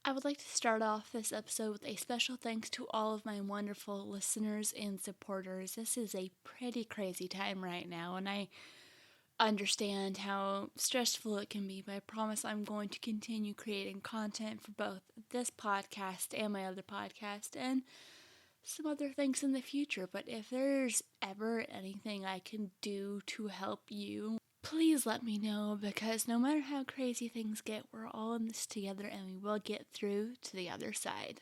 I would like to start off this episode with a special thanks to all of my wonderful listeners and supporters. This is a pretty crazy time right now, and I understand how stressful it can be, but I promise I'm going to continue creating content for both this podcast and my other podcast and some other things in the future. But if there's ever anything I can do to help you, please let me know, because no matter how crazy things get, we're all in this together and we will get through to the other side.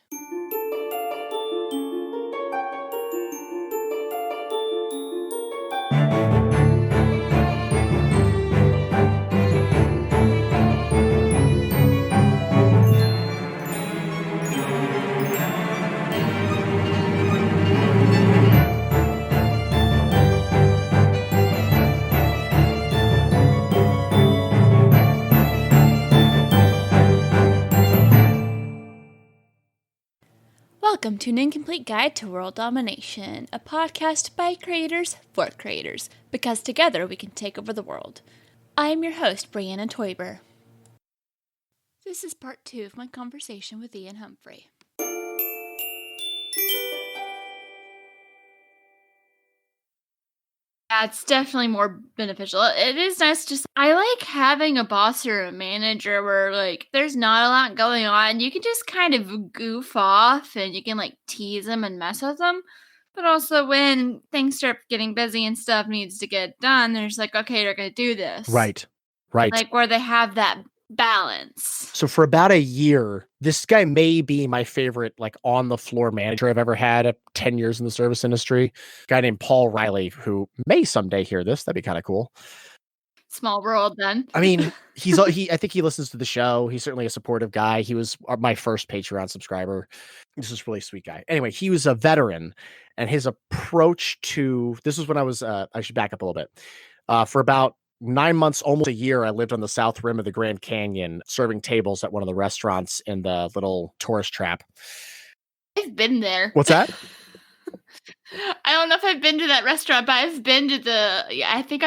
Welcome to an incomplete guide to world domination, a podcast by creators for creators, because together we can take over the world. I am your host, Brianna Toiber. This is part 2 of my conversation with Ian Humphrey. Yeah, it's definitely more beneficial. It is nice. I like having a boss or a manager where, like, there's not a lot going on. You can just kind of goof off and you can, like, tease them and mess with them. But also when things start getting busy and stuff needs to get done, there's like, okay, they're going to do this. Right. Like, where they have that balance. So for about a year, this guy may be my favorite, like, on the floor manager I've ever had at 10 years in the service industry. A guy named Paul Riley, who may someday hear this. That'd be kind of cool. Small world then. I mean, I think he listens to the show. He's certainly a supportive guy. He was my first Patreon subscriber. This is a really sweet guy. Anyway, he was a veteran, and his approach to this was when I was, I should back up a little bit. For about 9 months, almost a year, I lived on the south rim of the Grand Canyon, serving tables at one of the restaurants in the little tourist trap. I've been there. What's that? I don't know if I've been to that restaurant, but I've been to I think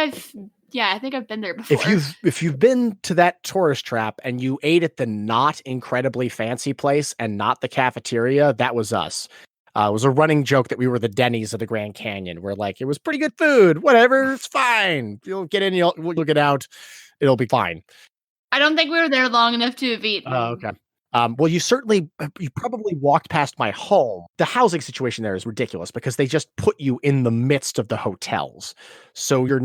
I've been there before. If you've been to that tourist trap and you ate at the not incredibly fancy place and not the cafeteria, that was us. It was a running joke that we were the Denny's of the Grand Canyon. We're like, it was pretty good food. Whatever, it's fine. You'll get in, you'll get out. It'll be fine. I don't think we were there long enough to have eaten. Oh, okay. Well, you probably walked past my home. The housing situation there is ridiculous because they just put you in the midst of the hotels. So you're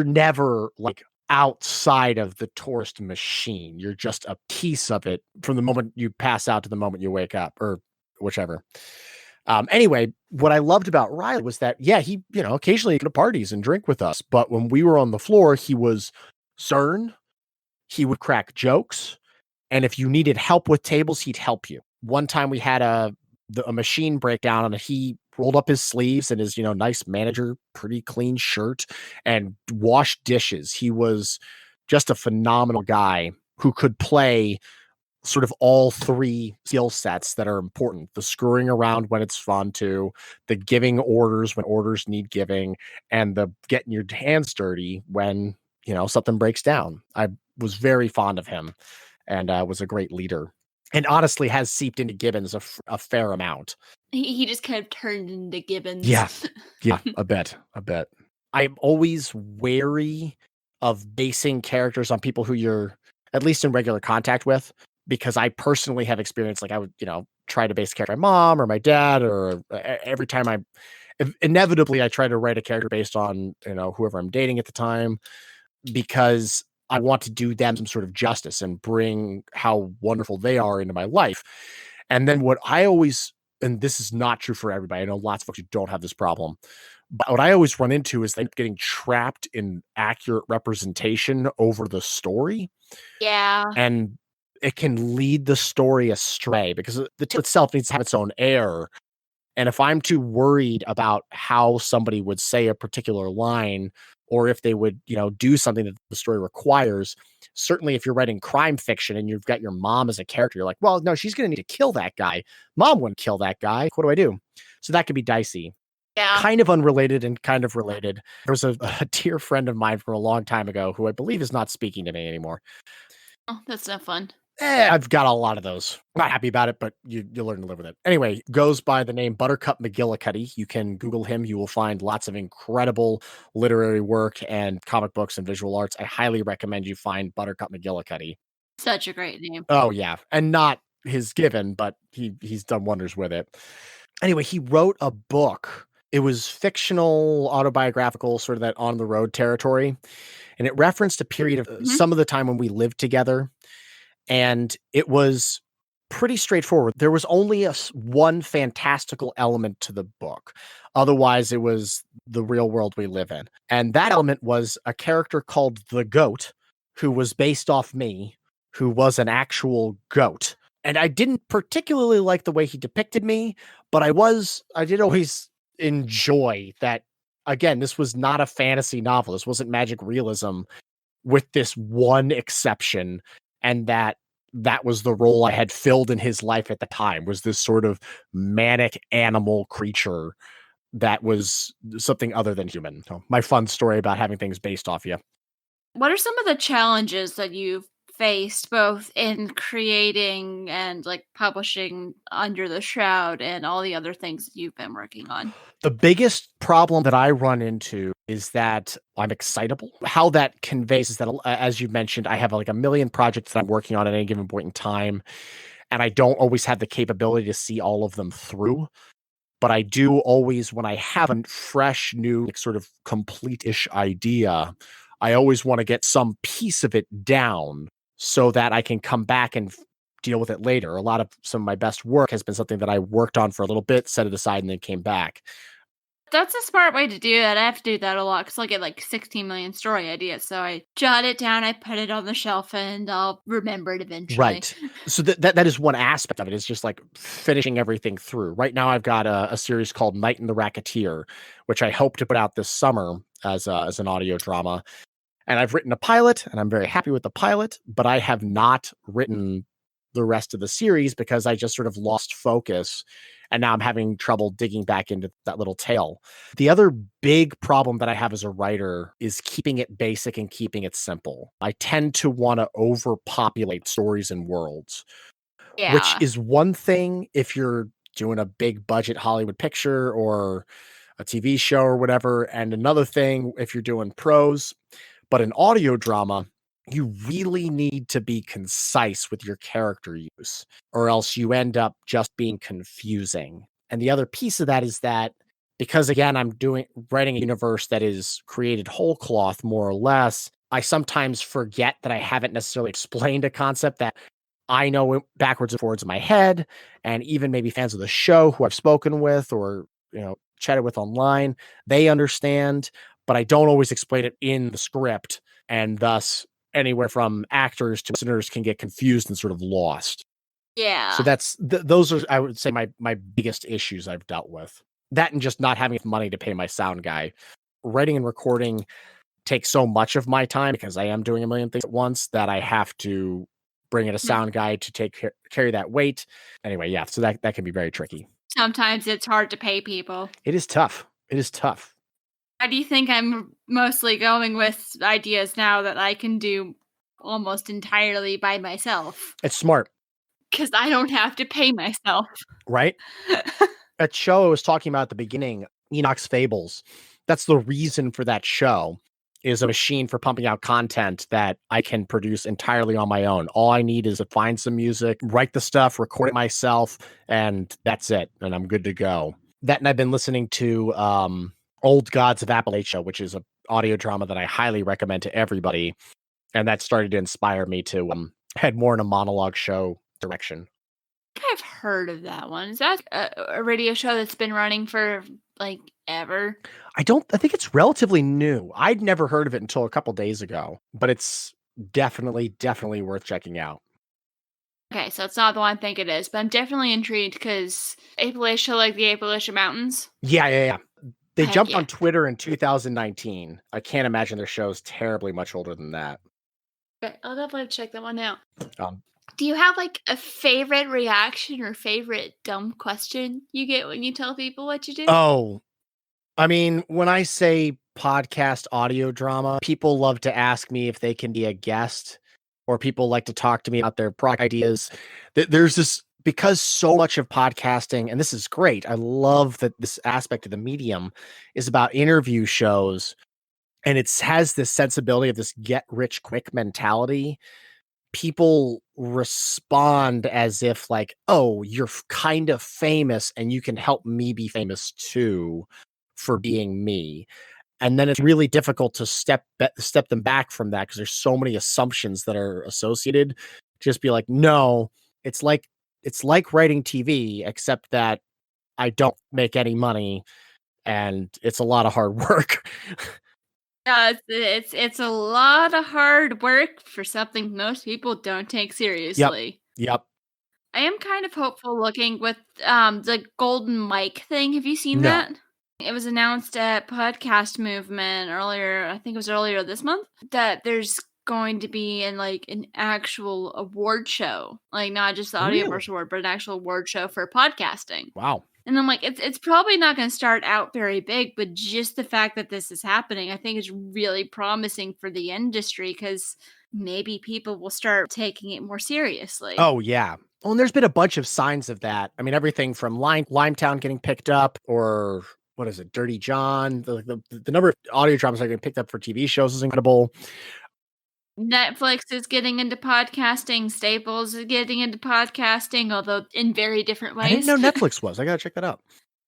never like outside of the tourist machine. You're just a piece of it from the moment you pass out to the moment you wake up or whichever. Anyway, what I loved about Riley was that, yeah, he, occasionally go to parties and drink with us. But when we were on the floor, he was stern. He would crack jokes. And if you needed help with tables, he'd help you. One time we had a machine breakdown and he rolled up his sleeves and his, nice manager, pretty clean shirt and washed dishes. He was just a phenomenal guy who could play sort of all three skill sets that are important. The screwing around when it's fun to, the giving orders when orders need giving, and the getting your hands dirty when, something breaks down. I was very fond of him. And was a great leader, and honestly has seeped into Gibbons a fair amount. He just kind of turned into Gibbons. Yeah, a bit. I'm always wary of basing characters on people who you're at least in regular contact with, because I personally have experienced, like, I would, try to base a character on my mom or my dad, or every time inevitably I try to write a character based on, whoever I'm dating at the time, because I want to do them some sort of justice and bring how wonderful they are into my life. And then what I always, and this is not true for everybody, I know lots of folks who don't have this problem, but what I always run into is they getting trapped in accurate representation over the story. Yeah. And it can lead the story astray because the tale itself needs to have its own air. And if I'm too worried about how somebody would say a particular line, or if they would, do something that the story requires, certainly if you're writing crime fiction and you've got your mom as a character, you're like, well, no, she's going to need to kill that guy. Mom wouldn't kill that guy. What do I do? So that could be dicey. Yeah. Kind of unrelated and kind of related. There was a dear friend of mine from a long time ago who I believe is not speaking to me anymore. Oh, that's not fun. I've got a lot of those. Not happy about it, but you learn to live with it. Anyway, goes by the name Buttercup McGillicuddy. You can Google him. You will find lots of incredible literary work and comic books and visual arts. I highly recommend you find Buttercup McGillicuddy. Such a great name. Oh, yeah. And not his given, but he's done wonders with it. Anyway, he wrote a book. It was fictional, autobiographical, sort of that on the road territory. And it referenced a period of some of the time when we lived together. And it was pretty straightforward. There was only one fantastical element to the book. Otherwise, it was the real world we live in. And that element was a character called the Goat, who was based off me, who was an actual goat. And I didn't particularly like the way he depicted me, but I did always enjoy that. Again, this was not a fantasy novel. This wasn't magic realism, with this one exception. And that was the role I had filled in his life at the time, was this sort of manic animal creature that was something other than human. So my fun story about having things based off you. What are some of the challenges that you've faced both in creating and like publishing Under the Shroud and all the other things that you've been working on? The biggest problem that I run into is that I'm excitable. How that conveys is that, as you mentioned, I have like a million projects that I'm working on at any given point in time, and I don't always have the capability to see all of them through. But I do always, when I have a fresh, new, like, sort of complete-ish idea, I always want to get some piece of it down so that I can come back and deal with it later. Some of my best work has been something that I worked on for a little bit, set it aside, and then came back. That's a smart way to do that. I have to do that a lot because I get like 16 million story ideas. So I jot it down, I put it on the shelf, and I'll remember it eventually. Right. So that is one aspect of it, is just like finishing everything through. Right now, I've got a series called Night and the Racketeer, which I hope to put out this summer as an audio drama. And I've written a pilot, and I'm very happy with the pilot, but I have not written the rest of the series because I just sort of lost focus. And now I'm having trouble digging back into that little tail. The other big problem that I have as a writer is keeping it basic and keeping it simple. I tend to want to overpopulate stories and worlds, which Yeah. is one thing if you're doing a big budget Hollywood picture or a TV show or whatever, and another thing if you're doing prose. But in audio drama, you really need to be concise with your character use, or else you end up just being confusing. And the other piece of that is that, because again, I'm writing a universe that is created whole cloth, more or less, I sometimes forget that I haven't necessarily explained a concept that I know backwards and forwards in my head. And even maybe fans of the show who I've spoken with or, chatted with online, they understand, but I don't always explain it in the script. And thus, anywhere from actors to listeners can get confused and sort of lost. Yeah. So those are, I would say, my biggest issues I've dealt with. That and just not having enough money to pay my sound guy. Writing and recording takes so much of my time because I am doing a million things at once that I have to bring in a sound guy to carry that weight. Anyway, yeah, so that can be very tricky. Sometimes it's hard to pay people. It is tough. It is tough. How do you think I'm mostly going with ideas now that I can do almost entirely by myself? It's smart. Because I don't have to pay myself. Right? That show I was talking about at the beginning, Enoch's Fables, that's the reason for that show, is a machine for pumping out content that I can produce entirely on my own. All I need is to find some music, write the stuff, record it myself, and that's it. And I'm good to go. That, and I've been listening to Old Gods of Appalachia, which is an audio drama that I highly recommend to everybody. And that started to inspire me to head more in a monologue show direction. I've heard of that one. Is that a radio show that's been running for like ever? I think it's relatively new. I'd never heard of it until a couple days ago, but it's definitely worth checking out. Okay, so it's not the one I think it is, but I'm definitely intrigued because Appalachia, like the Appalachian Mountains. Yeah. They jumped yeah. on Twitter in 2019. I can't imagine their show's terribly much older than that. Okay, I'll definitely check that one out. Um, Do you have like a favorite reaction or favorite dumb question you get when you tell people what you do? Oh, I mean, when I say podcast audio drama, people love to ask me if they can be a guest. or people like to talk to me about their product ideas. There's this, because so much of podcasting, and this is great, I love that this aspect of the medium is about interview shows, and it has this sensibility of this get rich quick mentality. People respond as if like, oh, you're kind of famous and you can help me be famous too for being me. And then it's really difficult to step them back from that because there's so many assumptions that are associated. Just be like, no, it's like writing TV, except that I don't make any money and it's a lot of hard work. Yeah, it's a lot of hard work for something most people don't take seriously. Yep. I am kind of hopeful looking with the golden mic thing. Have you seen No. that? It was announced at Podcast Movement earlier, I think it was earlier this month, that there's going to be an actual award show. Like not just the Audioverse Award, but an actual award show for podcasting. Wow. And I'm like, it's probably not going to start out very big, but just the fact that this is happening, I think is really promising for the industry because maybe people will start taking it more seriously. Oh, yeah. Well, and there's been a bunch of signs of that. I mean, everything from Limetown getting picked up, or what is it, Dirty John? The number of audio dramas that are getting picked up for TV shows is incredible. Netflix is getting into podcasting. Staples is getting into podcasting, although in very different ways. I didn't know Netflix was. I gotta check that out.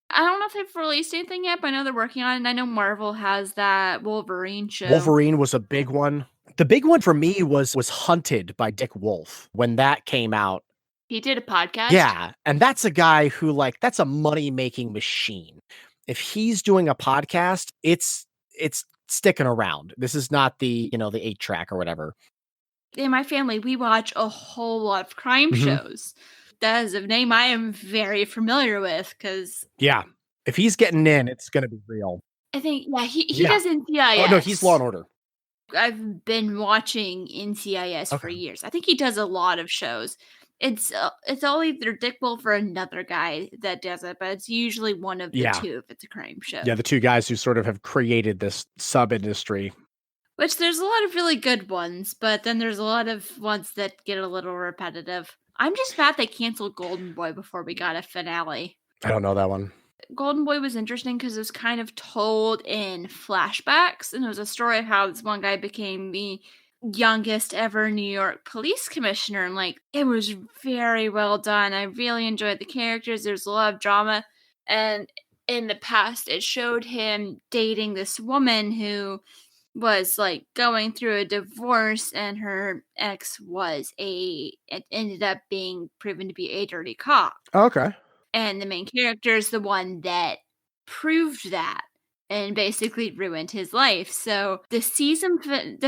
I don't know if they've released anything yet, but I know they're working on it. And I know Marvel has that Wolverine show. Wolverine was a big one. The big one for me was Hunted by Dick Wolf. When that came out, he did a podcast. Yeah, and that's a guy who that's a money-making machine. If he's doing a podcast, it's sticking around. This is not the 8-track or whatever. In my family, we watch a whole lot of crime shows. That is a name I am very familiar with because if he's getting in, it's going to be real. I think he does NCIS. Oh no, he's Law and Order. I've been watching NCIS for years. I think he does a lot of shows. It's all either Dick Wolf or another guy that does it, but it's usually one of the two if it's a crime show. Yeah, the two guys who sort of have created this sub-industry. Which there's a lot of really good ones, but then there's a lot of ones that get a little repetitive. I'm just mad they canceled Golden Boy before we got a finale. I don't know that one. Golden Boy was interesting because it was kind of told in flashbacks, and it was a story of how this one guy became the youngest ever New York police commissioner, and it was very well done. I really enjoyed the characters. There's a lot of drama, and in the past it showed him dating this woman who was going through a divorce, and her ex it ended up being proven to be a dirty cop. Okay. And the main character is the one that proved that and basically ruined his life. So the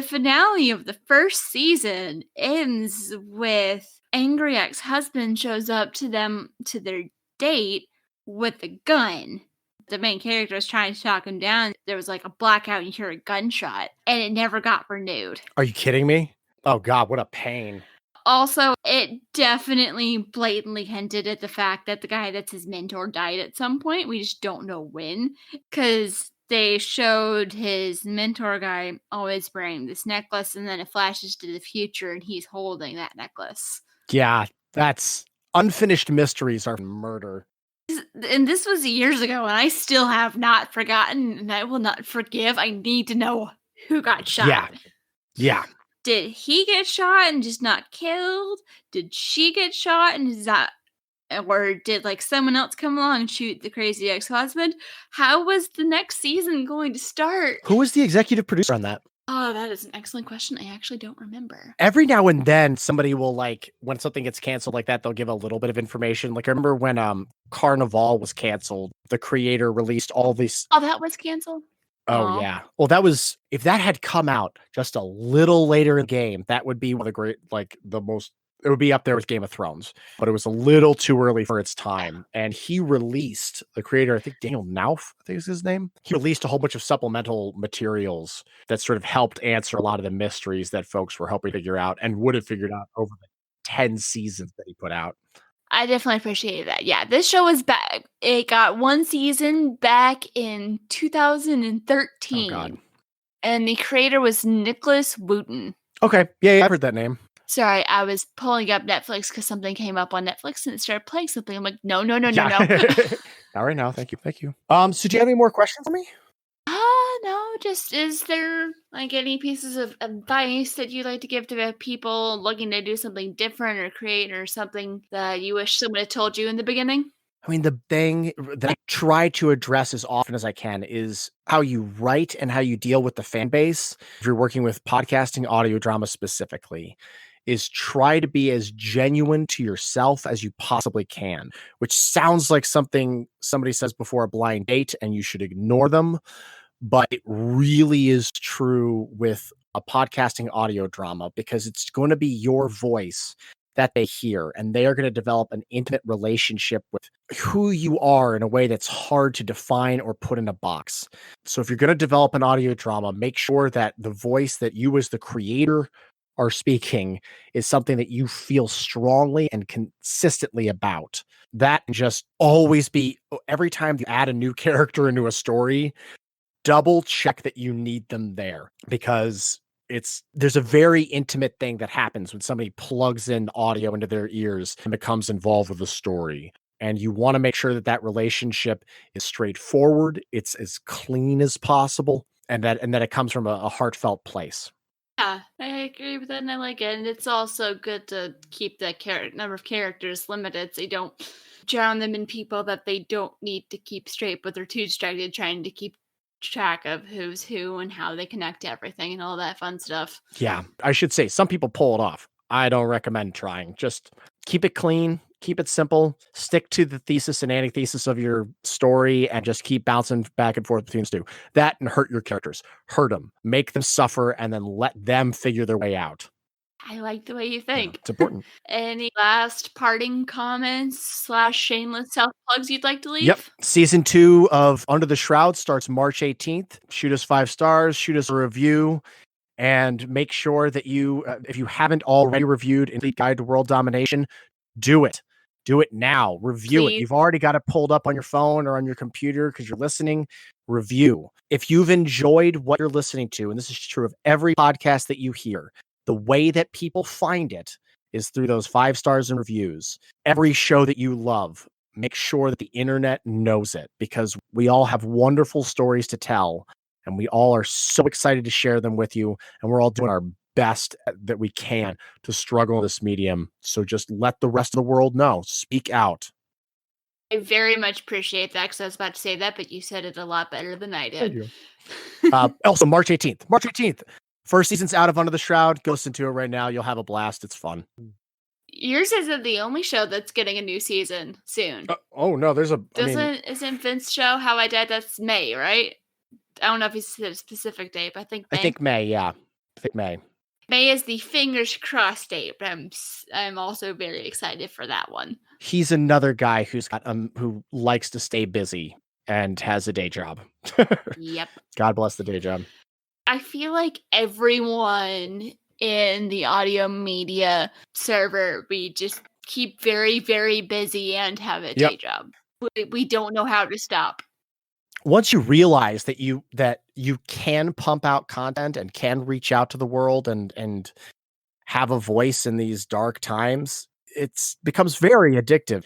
finale of the first season ends with angry ex-husband shows up to their date with a gun. The main character is trying to talk him down. There was a blackout and you hear a gunshot, and it never got renewed. Are you kidding me? Oh God, what a pain. Also, it definitely blatantly hinted at the fact that the guy that's his mentor died at some point. We just don't know when, because they showed his mentor guy always wearing this necklace, and then it flashes to the future, and he's holding that necklace. Yeah, that's unfinished mysteries are murder. And this was years ago, and I still have not forgotten, and I will not forgive. I need to know who got shot. Yeah. Did he get shot and just not killed? Did she get shot and or did someone else come along and shoot the crazy ex-husband? How was the next season going to start? Who was the executive producer on that? Oh, that is an excellent question. I actually don't remember. Every now and then somebody will when something gets canceled like that, they'll give a little bit of information. I remember when Carnival was canceled, the creator released all these. Oh, that was canceled? Oh, yeah. Well, if that had come out just a little later in the game, that would be one of the great, it would be up there with Game of Thrones, but it was a little too early for its time. And he released, the creator, I think Daniel Nauf, I think is his name. He released a whole bunch of supplemental materials that sort of helped answer a lot of the mysteries that folks were helping figure out and would have figured out over the 10 seasons that he put out. I definitely appreciated that. Yeah, this show was back. It got one season back in 2013. Oh, God. And the creator was Nicholas Wooten. Okay. Yeah, I've heard that name. Sorry, I was pulling up Netflix because something came up on Netflix and it started playing something. I'm like, no. Yeah. All right, now, thank you. So do you have any more questions for me? No, just is there like any pieces of advice that you'd like to give to people looking to do something different or create or something that you wish someone had told you in the beginning? I mean, the thing that I try to address as often as I can is how you write and how you deal with the fan base. If you're working with podcasting, audio drama specifically, is try to be as genuine to yourself as you possibly can, which sounds like something somebody says before a blind date and you should ignore them. But it really is true with a podcasting audio drama because it's going to be your voice that they hear, and they are going to develop an intimate relationship with who you are in a way that's hard to define or put in a box. So if you're going to develop an audio drama, make sure that the voice that you as the creator are speaking is something that you feel strongly and consistently about. That and just always be every time you add a new character into a story, double check that you need them there because there's a very intimate thing that happens when somebody plugs in audio into their ears and becomes involved with the story. And you want to make sure that that relationship is straightforward, it's as clean as possible, and that it comes from a heartfelt place. Yeah, I agree with that, and I like it. And it's also good to keep the number of characters limited, so you don't drown them in people that they don't need to keep straight, but they're too distracted trying to keep track of who's who and how they connect to everything and all that fun stuff. Yeah, I should say some people pull it off. I don't recommend trying. Just keep it clean, keep it simple, stick to the thesis and antithesis of your story, and just keep bouncing back and forth between the two. That and hurt your characters. Hurt them, make them suffer, and then let them figure their way out. I like the way you think. Yeah, it's important. Any last parting comments / shameless self plugs you'd like to leave? Yep. Season 2 of Under the Shroud starts March 18th. Shoot us 5 stars, shoot us a review, and make sure that you, if you haven't already reviewed Complete Guide to World Domination, do it. Do it now. Review it. You've already got it pulled up on your phone or on your computer because you're listening. Review. If you've enjoyed what you're listening to, and this is true of every podcast that you hear, the way that people find it is through those 5 stars and reviews. Every show that you love, make sure that the internet knows it because we all have wonderful stories to tell and we all are so excited to share them with you. And we're all doing our best that we can to struggle in this medium. So just let the rest of the world know. Speak out. I very much appreciate that because I was about to say that, but you said it a lot better than I did. Thank you. Also, March 18th. March 18th. First season's out of Under the Shroud. Go listen to it right now. You'll have a blast. It's fun. Yours isn't the only show that's getting a new season soon. Oh, no. There's a... Isn't Vince's show How I Died? That's May, right? I don't know if he said a specific date, but I think May. I think May, yeah. I think May. May is the fingers crossed date, but I'm also very excited for that one. He's another guy who's got who likes to stay busy and has a day job. Yep. God bless the day job. I feel like everyone in the audio media server, we just keep very, very busy and have a day job. We don't know how to stop. Once you realize that you can pump out content and can reach out to the world and have a voice in these dark times, it becomes very addictive.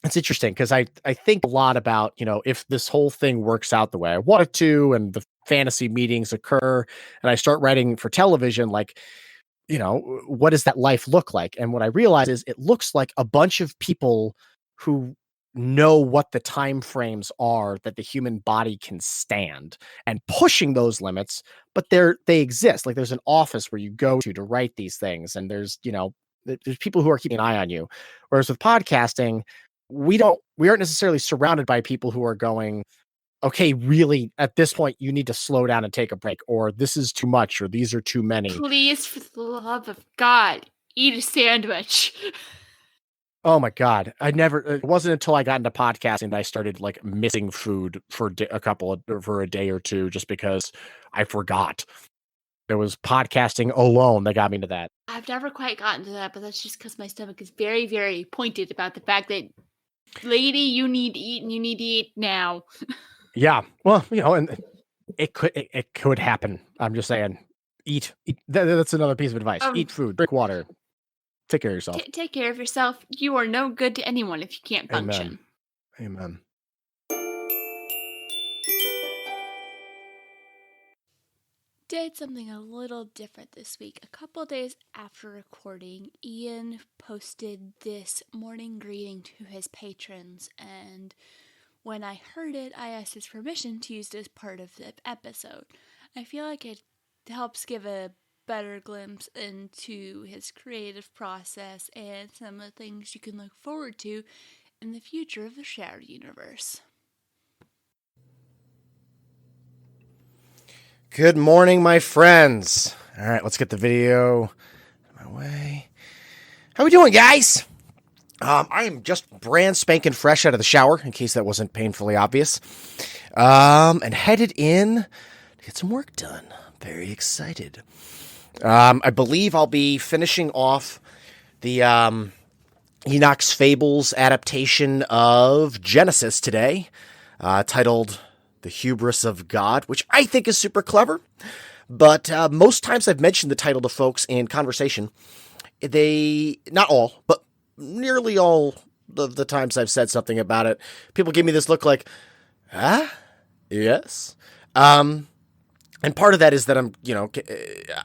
It's interesting because I think a lot about, if this whole thing works out the way I want it to and the fantasy meetings occur and I start writing for television, like, what does that life look like? And what I realize is it looks like a bunch of people who know what the time frames are that the human body can stand and pushing those limits, but they exist. Like there's an office where you go to write these things, and there's people who are keeping an eye on you. Whereas with podcasting, we aren't necessarily surrounded by people who are going, okay, really, at this point, you need to slow down and take a break, or this is too much, or these are too many. Please, for the love of God, eat a sandwich. Oh my God. It wasn't until I got into podcasting that I started like missing food for a day or two, just because I forgot. It was podcasting alone that got me to that. I've never quite gotten to that, but that's just because my stomach is very, very pointed about the fact that, lady, you need to eat and you need to eat now. Yeah. Well, and it could happen. I'm just saying, eat. That's another piece of advice. Eat food, drink water. Take care of yourself. Take care of yourself. You are no good to anyone if you can't function. Amen. Did something a little different this week. A couple days after recording, Ian posted this morning greeting to his patrons, and when I heard it, I asked his permission to use it as part of the episode. I feel like it helps give a better glimpse into his creative process and some of the things you can look forward to in the future of the Shroud universe. Good morning, my friends. All right, let's get the video my way. How we doing, guys? I am just brand spanking fresh out of the shower, in case that wasn't painfully obvious, and headed in to get some work done. Very excited. I believe I'll be finishing off the Enoch's Fables adaptation of Genesis today, titled The Hubris of God, which I think is super clever. But most times I've mentioned the title to folks in conversation. Not all, but nearly all of the times I've said something about it, people give me this look like, huh? Yes. And part of that is that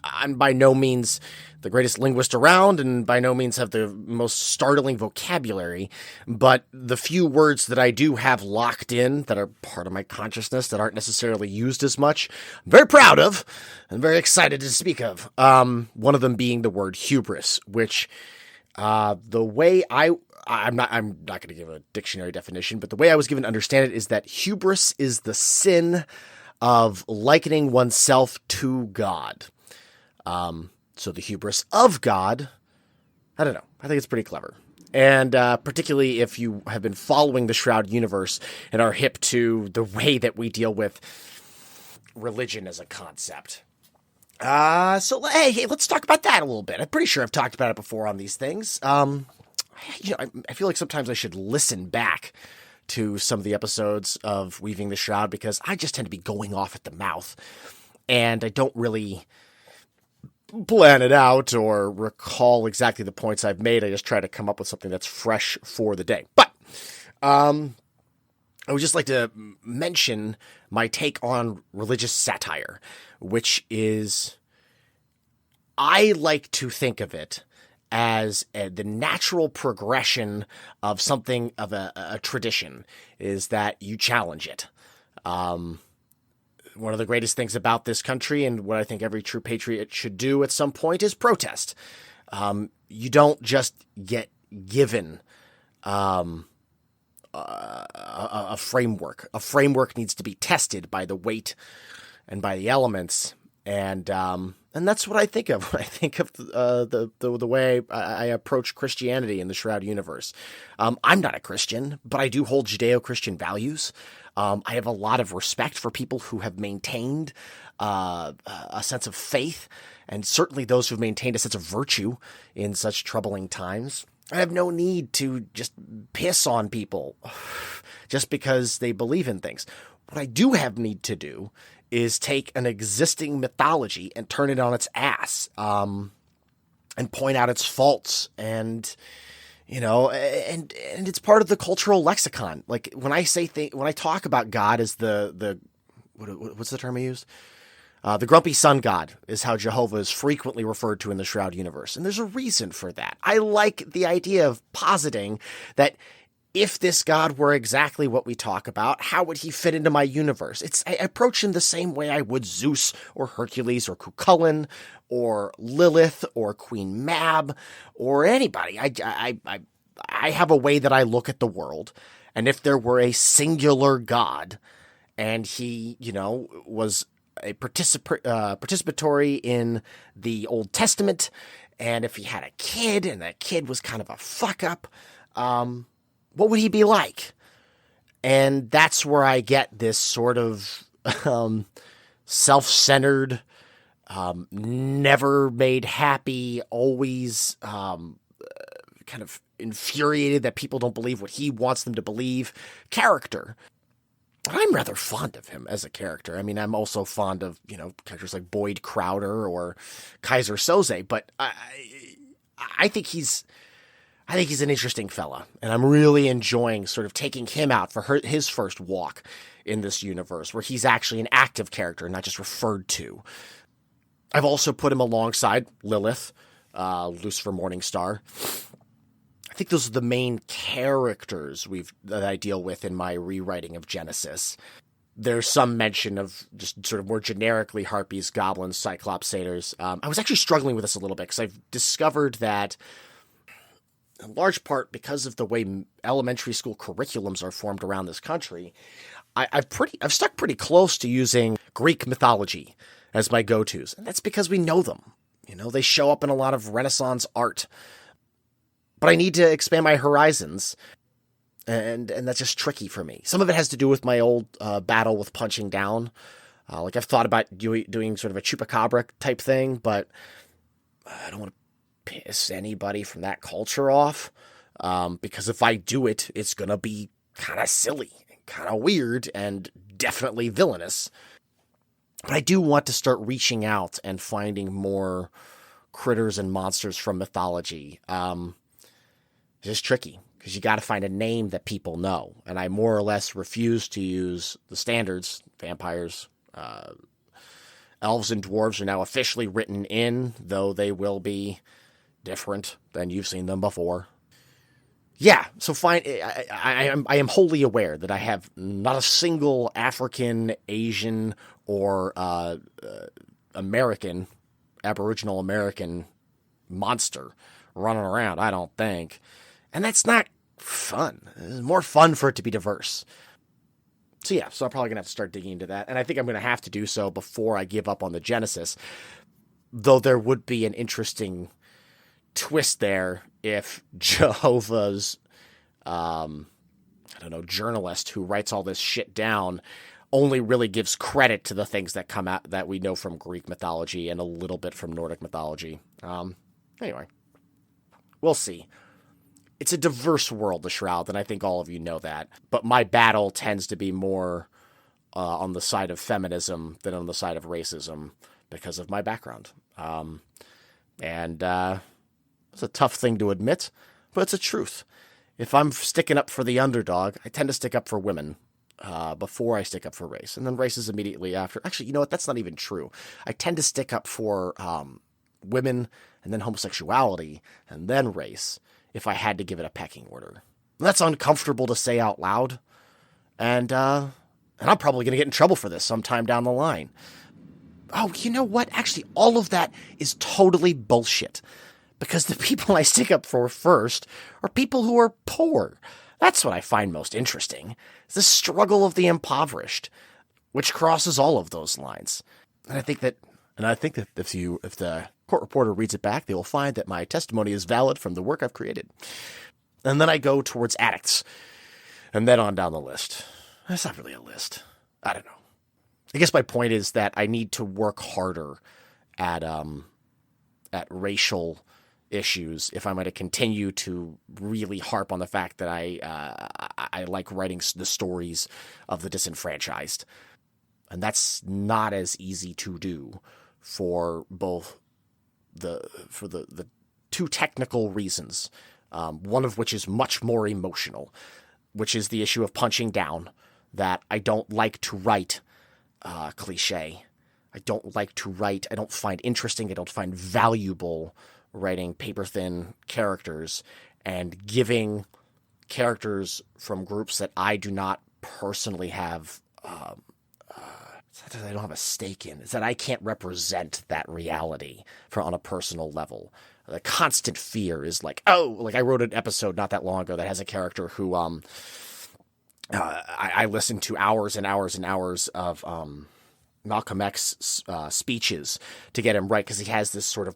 I'm by no means the greatest linguist around and by no means have the most startling vocabulary, but the few words that I do have locked in that are part of my consciousness that aren't necessarily used as much, I'm very proud of and very excited to speak of. One of them being the word hubris, which the way I'm not going to give a dictionary definition, but the way I was given to understand it is that hubris is the sin of likening oneself to God. So the hubris of God, I don't know. I think it's pretty clever. And particularly if you have been following the Shroud universe and are hip to the way that we deal with religion as a concept. So hey, let's talk about that a little bit. I'm pretty sure I've talked about it before on these things. I feel like sometimes I should listen back to some of the episodes of Weaving the Shroud because I just tend to be going off at the mouth and I don't really plan it out or recall exactly the points I've made. I just try to come up with something that's fresh for the day. But I would just like to mention my take on religious satire, which is, I like to think of it as the natural progression of something of a tradition is that you challenge it. One of the greatest things about this country and what I think every true patriot should do at some point is protest. You don't just get given a framework. A framework needs to be tested by the weight and by the elements. And that's what I think of when I think of the way I approach Christianity in the Shroud universe. I'm not a Christian, but I do hold Judeo-Christian values. I have a lot of respect for people who have maintained a sense of faith, and certainly those who have maintained a sense of virtue in such troubling times. I have no need to just piss on people just because they believe in things. What I do have need to do is take an existing mythology and turn it on its ass, and point out its faults, and and it's part of the cultural lexicon. Like when I talk about God as what's the term I used? The grumpy sun god is how Jehovah is frequently referred to in the Shroud universe, and there's a reason for that. I like the idea of positing that if this god were exactly what we talk about, how would he fit into my universe? I approach him the same way I would Zeus or Hercules or Cuchulainn or Lilith or Queen Mab or anybody. I have a way that I look at the world, and if there were a singular god and he, was a participatory in the Old Testament, and if he had a kid and that kid was kind of a fuck up, what would he be like? And that's where I get this sort of self-centered, never made happy, always kind of infuriated that people don't believe what he wants them to believe character. I'm rather fond of him as a character. I mean, I'm also fond of, characters like Boyd Crowder or Kaiser Soze, but I think he's an interesting fella, and I'm really enjoying sort of taking him out for his first walk in this universe, where he's actually an active character, not just referred to. I've also put him alongside Lilith, Lucifer Morningstar. I think those are the main characters that I deal with in my rewriting of Genesis. There's some mention of just sort of more generically harpies, goblins, cyclops, satyrs. I was actually struggling with this a little bit because I've discovered that, in large part because of the way elementary school curriculums are formed around this country, I've stuck pretty close to using Greek mythology as my go-tos, and that's because we know them. They show up in a lot of Renaissance art. But I need to expand my horizons, and that's just tricky for me. Some of it has to do with my old battle with punching down. Like, I've thought about doing sort of a chupacabra type thing, but I don't want to piss anybody from that culture off, because if I do it, it's going to be kind of silly, kind of weird, and definitely villainous. But I do want to start reaching out and finding more critters and monsters from mythology. It's just tricky, because you got to find a name that people know. And I more or less refuse to use the standards. Vampires, elves, and dwarves are now officially written in, though they will be different than you've seen them before. Yeah, so I am wholly aware that I have not a single African, Asian, or Aboriginal American monster running around, I don't think. And that's not fun. It's more fun for it to be diverse. So I'm probably going to have to start digging into that. And I think I'm going to have to do so before I give up on the Genesis. Though there would be an interesting twist there if Jehovah's, journalist who writes all this shit down only really gives credit to the things that come out that we know from Greek mythology and a little bit from Nordic mythology. Anyway, we'll see. It's a diverse world, the Shroud, and I think all of you know that. But my battle tends to be more on the side of feminism than on the side of racism because of my background. It's a tough thing to admit, but it's a truth. If I'm sticking up for the underdog, I tend to stick up for women before I stick up for race. And then race is immediately after. Actually, you know what? That's not even true. I tend to stick up for women and then homosexuality and then race if I had to give it a pecking order. And that's uncomfortable to say out loud. And I'm probably going to get in trouble for this sometime down the line. Oh, you know what? Actually, all of that is totally bullshit. Because the people I stick up for first are people who are poor. That's what I find most interesting. It's the struggle of the impoverished, which crosses all of those lines. And I think that if the court reporter reads it back, they will find that my testimony is valid from the work I've created. And then I go towards addicts, and then on down the list. That's not really a list. I don't know. I guess my point is that I need to work harder at racial issues if I'm going to continue to really harp on the fact that I like writing the stories of the disenfranchised. And that's not as easy to do for both the two technical reasons, one of which is much more emotional, which is the issue of punching down, that I don't like to write cliche. I don't like to write, I don't find interesting, I don't find valuable writing paper-thin characters and giving characters from groups that I do not personally have, that I don't have a stake in. It's that I can't represent that reality on a personal level. The constant fear is like I wrote an episode not that long ago that has a character who I listened to hours and hours and hours of Malcolm X's speeches to get him right, because he has this sort of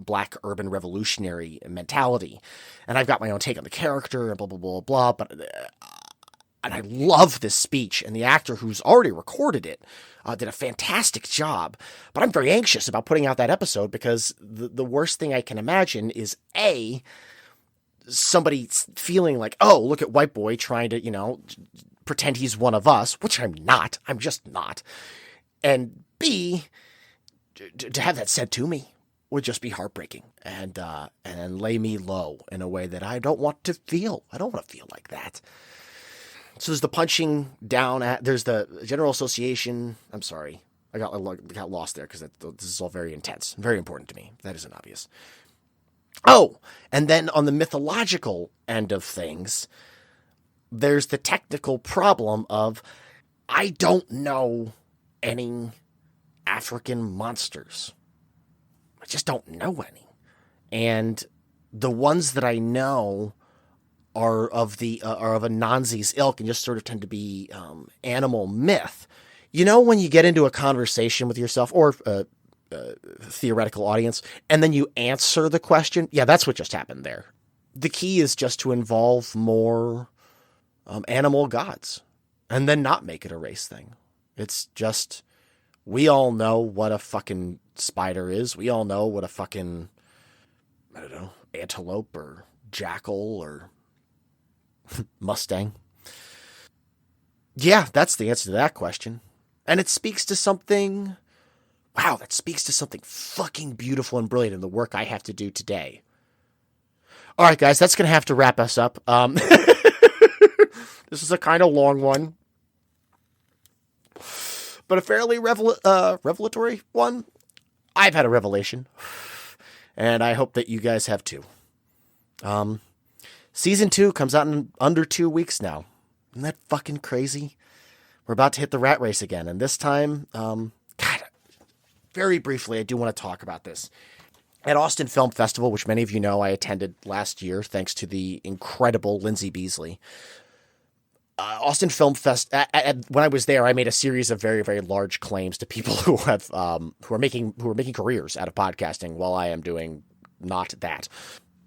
black urban revolutionary mentality. And I've got my own take on the character and blah, blah, blah, blah. But and I love this speech, and the actor who's already recorded it did a fantastic job. But I'm very anxious about putting out that episode, because the worst thing I can imagine is somebody feeling like, oh, look at white boy trying to, pretend he's one of us, which I'm not. I'm just not. And B, to have that said to me, would just be heartbreaking and lay me low in a way that I don't want to feel. I don't want to feel like that. So there's the punching down there's the General Association. I'm sorry. I got lost there because this is all very intense, very important to me. That isn't obvious. Oh, and then on the mythological end of things, there's the technical problem of I don't know any African monsters. I just don't know any. And the ones that I know are of a Nanzi's ilk and just sort of tend to be animal myth. You know, when you get into a conversation with yourself or a theoretical audience, and then you answer the question, yeah, that's what just happened there. The key is just to involve more animal gods and then not make it a race thing. It's just, we all know what a fucking spider is. We all know what a fucking, I don't know, antelope or jackal or Mustang. Yeah, that's the answer to that question. And it speaks to something, wow, that speaks to something fucking beautiful and brilliant in the work I have to do today. All right, guys, that's going to have to wrap us up. This is a kind of long one, but a fairly revelatory one. I've had a revelation, and I hope that you guys have too. Season 2 comes out in under 2 weeks now. Isn't that fucking crazy? We're about to hit the rat race again, and this time, God, very briefly, I do want to talk about this. At Austin Film Festival, which many of you know I attended last year, thanks to the incredible Lindsay Beasley. Austin Film Fest. When I was there, I made a series of very, very large claims to people who are making careers out of podcasting, while I am doing not that.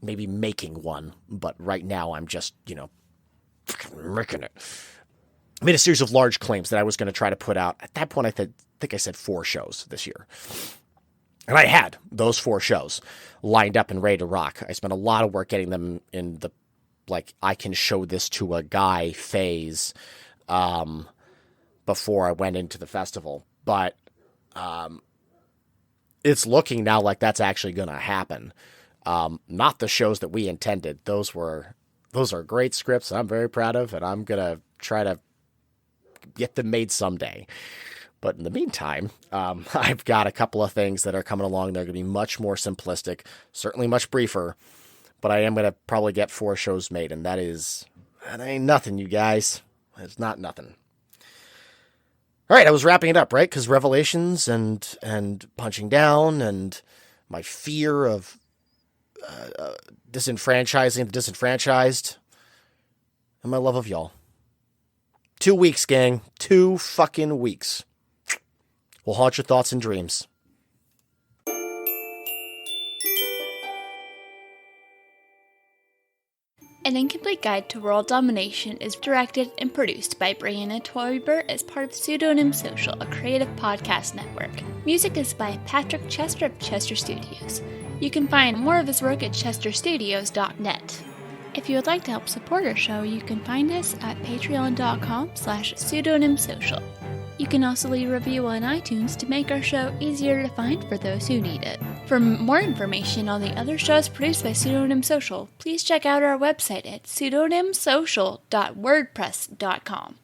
Maybe making one, but right now I'm just making it. I made a series of large claims that I was going to try to put out. At that point, I think I said 4 shows this year. And I had those 4 shows lined up and ready to rock. I spent a lot of work getting them in the, I can show this to a guy phase before I went into the festival. But it's looking now like that's actually going to happen. Not the shows that we intended. Those are great scripts I'm very proud of, and I'm going to try to get them made someday. But in the meantime, I've got a couple of things that are coming along. They're going to be much more simplistic, certainly much briefer, but I am going to probably get 4 shows made, and that ain't nothing, you guys. It's not nothing. All right, I was wrapping it up, right? Because revelations and punching down and my fear of disenfranchising the disenfranchised and my love of y'all. 2 weeks, gang. 2 fucking weeks. Will haunt your thoughts and dreams. An Incomplete Guide to World Domination is directed and produced by Brianna Toiber as part of Pseudonym Social, a creative podcast network. Music is by Patrick Chester of Chester Studios. You can find more of his work at chesterstudios.net. If you would like to help support our show, you can find us at patreon.com/pseudonymsocial. You can also leave a review on iTunes to make our show easier to find for those who need it. For more information on the other shows produced by Pseudonym Social, please check out our website at pseudonymsocial.wordpress.com.